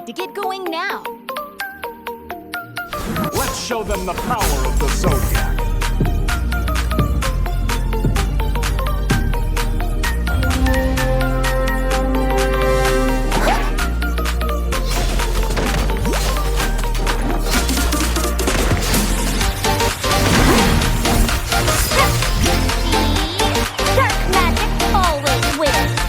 like to get going now. Let's show them the power of the Zodiac. Dark magic always wins.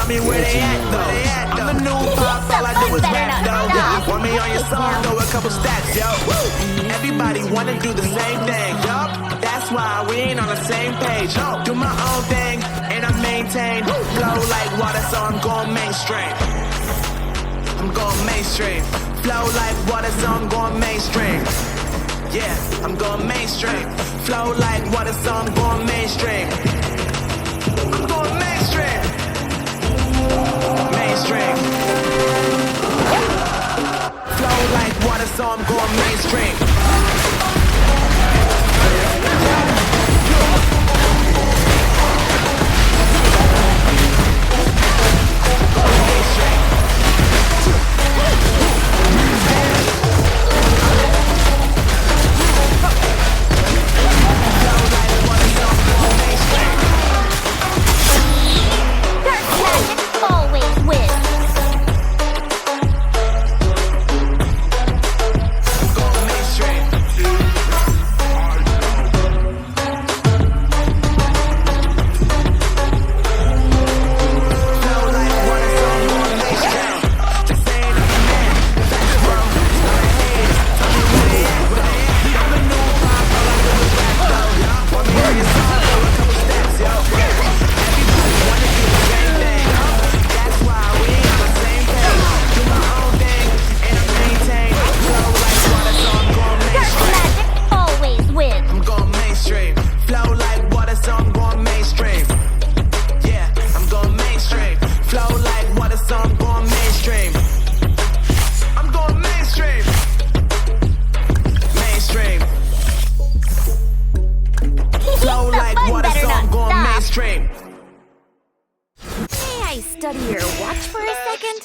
tell me where they at though. I'm the new pop, all I do is rap though. Want me on your song, throw a couple stats, yo. Everybody wanna do the same thing, yo. That's why we ain't on the same page. Do my own thing, and I maintain. Flow like water, so I'm going mainstream. I'm going mainstream. Flow like water, so I'm going mainstream. Yeah, I'm going mainstream. Flow like water, so I'm going mainstream. I'm going mainstream. Mainstream. Flow like water, so I'm going mainstream. Study your watch for a second?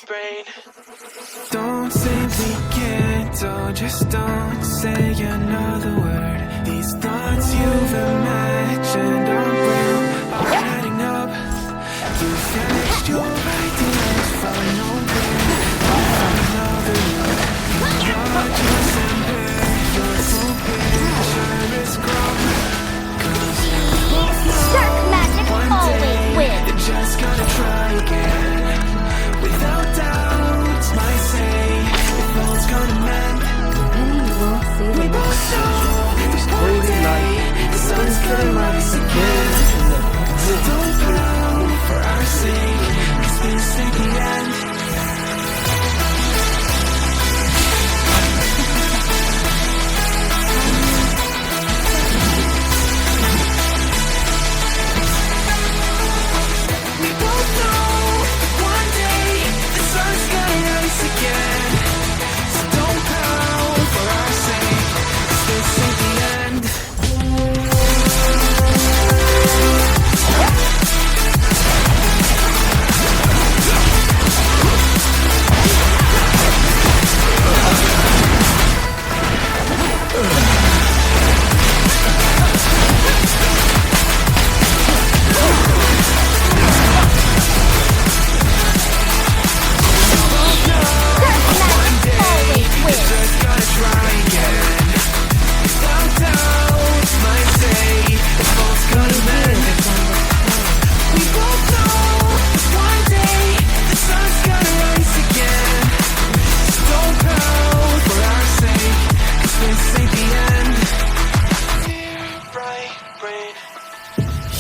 Don't say we can't, oh, just don't say another word. These thoughts you've imagined are real, are adding up. You finished your ideas from nowhere, another one. You're just your full picture is gone. Dark magic always wins. You're just gonna try again. Without doubt, my say, if all's gonna mend. We both know there's no day the sun's gonna rise again. Don't pound for our sake, 'cause this ain't the end. We both know one day the sun's gonna rise again. So don't pound for our sake, 'cause this ain't the end.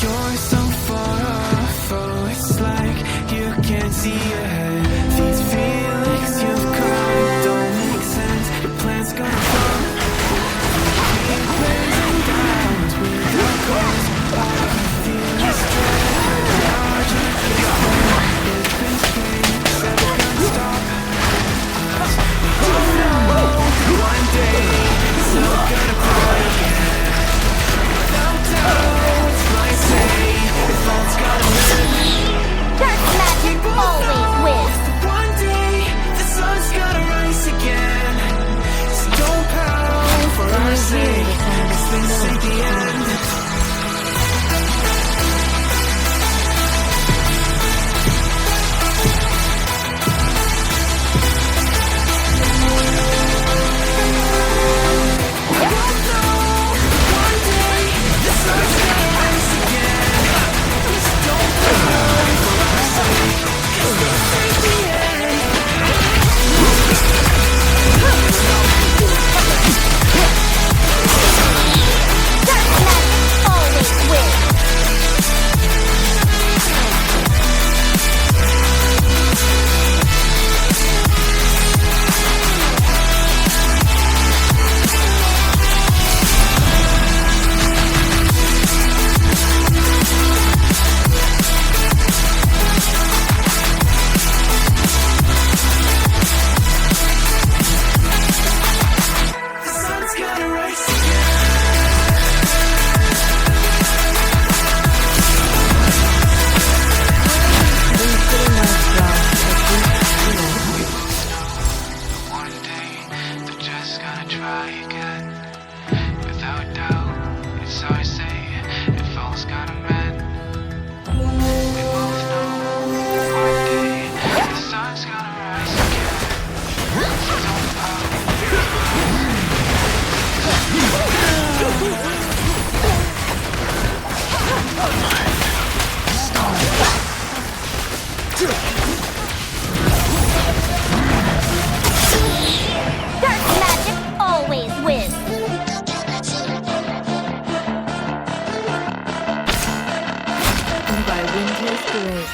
You're so far off, oh, it's like you can't see ahead. These feelings you've caught don't make sense. Your plan's gonna fall. Keep raising downs without cause. All I feel is dread. Larger is it's been strange, said it can't stop. We don't know one day it's not gonna cry again. Without doubt. mystery.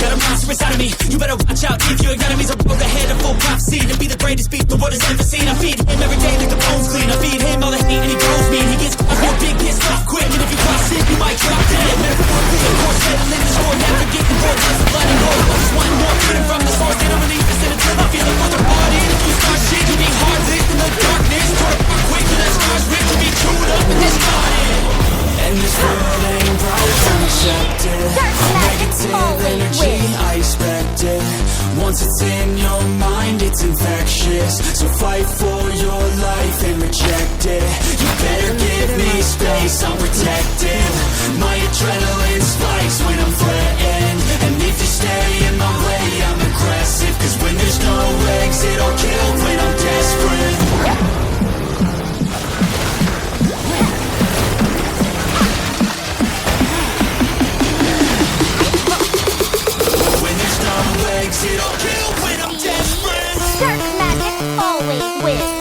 Got a monster inside of me, you better watch out. If your enemies are broke ahead of full prophecy to be the greatest beast the world has ever seen. I feed him every day like the bones clean. I feed him all the hate and he grows me. And he gets caught real big, gets off quick. And if you cross it, you might drop dead. Metaphorically, of course, settling the score. Never getting bored, lots of blood and gore. Just one more freedom from the source. They don't release this until I feel it for their body. If you start shit, you be hard lit in the darkness. Tore apart quick, and that scar's rich to be chewed up and discarded. And this world ain't bright, unaccepted. Negative energy, I expect it. Once it's in your mind, it's infectious. So fight for your life and reject it. You better give me space, I'm protective. My adrenaline spikes when I'm threatened. And if you stay in my way, I'm aggressive. Cause when there's no exit, I'll kill when I'm desperate. I'll kill when I'm desperate. Dark magic always wins.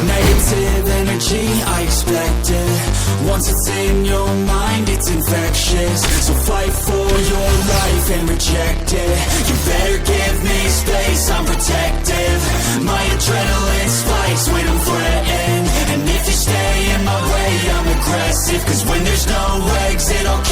Negative energy, I expect it. Once it's in your mind, it's infectious. So fight for your life and reject it. You better give me space, I'm protective. My adrenaline spikes when I'm threatened. And if you stay in my way, I'm aggressive. Cause when there's no exit, I'll